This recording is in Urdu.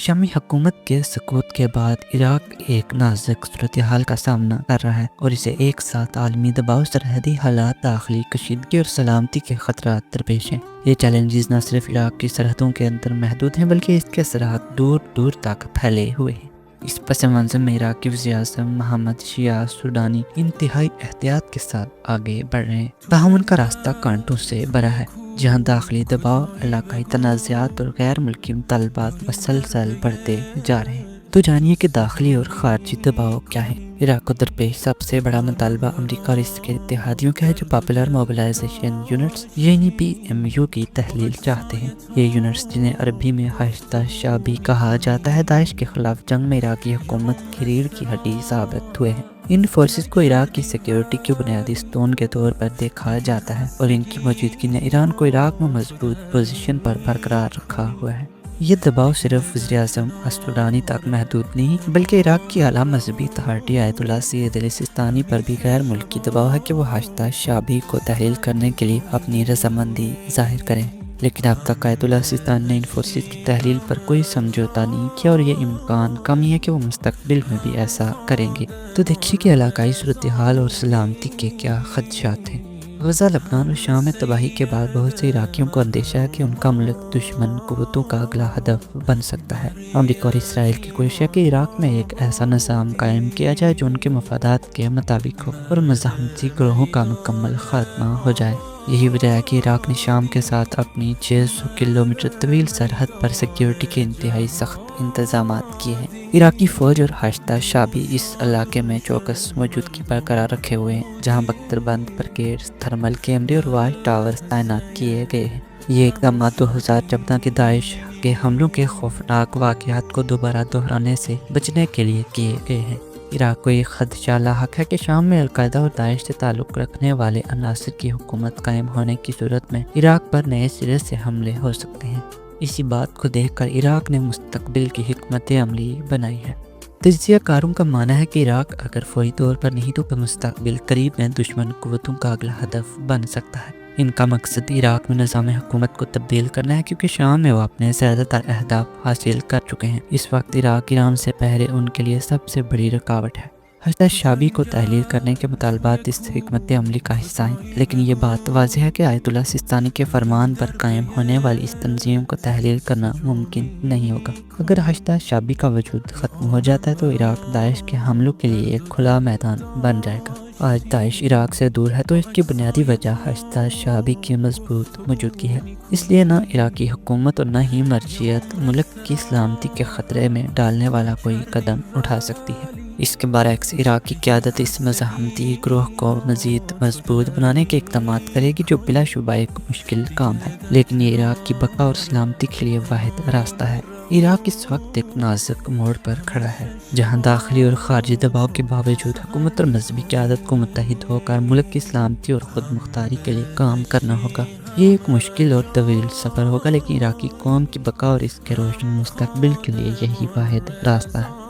شامی حکومت کے سقوط کے بعد عراق ایک نازک صورتحال کا سامنا کر رہا ہے اور اسے ایک ساتھ عالمی دباؤ، سرحدی حالات، داخلی کشیدگی اور سلامتی کے خطرات درپیش ہیں۔ یہ چیلنجز نہ صرف عراق کی سرحدوں کے اندر محدود ہیں بلکہ اس کے اثرات دور دور تک پھیلے ہوئے ہیں۔ اس پس منظر میں عراق کے وزیر اعظم محمد شیعہ سوڈانی انتہائی احتیاط کے ساتھ آگے بڑھ رہے ہیں، تاہم ان کا راستہ کانٹوں سے بھرا ہے، جہاں داخلی دباؤ، علاقائی تنازعات اور غیر ملکی مطالبات مسلسل بڑھتے جا رہے ہیں۔ تو جانیے کہ داخلی اور خارجی دباؤ کیا ہے۔ عراق کو درپیش سب سے بڑا مطالبہ امریکہ اور اس کے اتحادیوں کا ہے، جو پاپولر موبلائزیشن یونٹس یعنی PMU کی تحلیل چاہتے ہیں۔ یہ یونٹس، جنہیں عربی میں ہشتہ شعبی کہا جاتا ہے، داعش کے خلاف جنگ میں عراقی حکومت کی ریڑھ کی ہڈی ثابت ہوئے ہیں۔ ان فورسز کو عراق کی سیکیورٹی کے بنیادی ستون کے طور پر دیکھا جاتا ہے اور ان کی موجودگی نے ایران کو عراق میں مضبوط پوزیشن پر برقرار رکھا ہوا ہے۔ یہ دباؤ صرف وزیر اعظم السودانی تک محدود نہیں بلکہ عراق کی اعلیٰ مذہبی اتھارٹی آیت اللہ سید علی سیستانی پر بھی غیر ملکی دباؤ ہے کہ وہ ہشتہ شعبی کو تحلیل کرنے کے لیے اپنی رضامندی ظاہر کریں، لیکن اب تک آیت اللہ سیستانی نے ان فورسز کی تحلیل پر کوئی سمجھوتا نہیں کیا اور یہ امکان کم ہی ہے کہ وہ مستقبل میں بھی ایسا کریں گے۔ تو دیکھیے کہ علاقائی صورتحال اور سلامتی کے کیا خدشات ہیں۔ غزہ، لبنان اور شام میں تباہی کے بعد بہت سے عراقیوں کو اندیشہ ہے کہ ان کا ملک دشمن قوتوں کا اگلا ہدف بن سکتا ہے۔ امریکہ اور اسرائیل کی کوشش ہے کہ عراق میں ایک ایسا نظام قائم کیا جائے جو ان کے مفادات کے مطابق ہو اور مزاحمتی گروہوں کا مکمل خاتمہ ہو جائے۔ یہی وجہ ہے کہ عراق نے شام کے ساتھ اپنی 600 کلومیٹر طویل سرحد پر سیکیورٹی کے انتہائی سخت انتظامات کیے ہیں۔ عراقی فوج اور ہشتہ شعبی اس علاقے میں چوکس موجودگی برقرار رکھے ہوئے ہیں، جہاں بختر بند بریگیڈز، تھرمل کیمرے اور واچ ٹاورز تعینات کیے گئے ہیں۔ یہ اقدامات 2014 کے داعش کے حملوں کے خوفناک واقعات کو دوبارہ دہرانے سے بچنے کے لیے کیے گئے ہیں۔ عراق کو یہ خدشہ لاحق ہے کہ شام میں القاعدہ اور داعش سے تعلق رکھنے والے عناصر کی حکومت قائم ہونے کی صورت میں عراق پر نئے سرے سے حملے ہو سکتے ہیں۔ اسی بات کو دیکھ کر عراق نے مستقبل کی حکمت عملی بنائی ہے۔ تجزیہ کاروں کا ماننا ہے کہ عراق اگر فوری طور پر نہیں تو مستقبل قریب میں دشمن قوتوں کا اگلا ہدف بن سکتا ہے۔ ان کا مقصد عراق میں نظام حکومت کو تبدیل کرنا ہے، کیونکہ شام میں وہ اپنے زیادہ تر اہداف حاصل کر چکے ہیں۔ اس وقت عراق ایران سے پہلے ان کے لیے سب سے بڑی رکاوٹ ہے۔ ہشتہ شعبی کو تحلیل کرنے کے مطالبات اس حکمت عملی کا حصہ ہیں، لیکن یہ بات واضح ہے کہ آیت اللہ سیستانی کے فرمان پر قائم ہونے والی اس تنظیم کو تحلیل کرنا ممکن نہیں ہوگا۔ اگر ہشتہ شعبی کا وجود ختم ہو جاتا ہے تو عراق داعش کے حملوں کے لیے ایک کھلا میدان بن جائے گا۔ آج داعش عراق سے دور ہے تو اس کی بنیادی وجہ ہشتہ شعبی کی مضبوط موجودگی ہے۔ اس لیے نہ عراقی حکومت اور نہ ہی مرجعیت ملک کی سلامتی کے خطرے میں ڈالنے والا کوئی قدم اٹھا سکتی ہے۔ اس کے برعکس عراق کی قیادت اس مزاحمتی گروہ کو مزید مضبوط بنانے کے اقدامات کرے گی، جو بلا شبہ ایک مشکل کام ہے، لیکن یہ عراق کی بقا اور سلامتی کے لیے واحد راستہ ہے۔ عراق اس وقت ایک نازک موڑ پر کھڑا ہے، جہاں داخلی اور خارجی دباؤ کے باوجود حکومت اور مذہبی قیادت کو متحد ہو کر ملک کی سلامتی اور خود مختاری کے لیے کام کرنا ہوگا۔ یہ ایک مشکل اور طویل سفر ہوگا، لیکن عراقی قوم کی بقا اور اس کے روشن مستقبل کے لیے یہی واحد راستہ ہے۔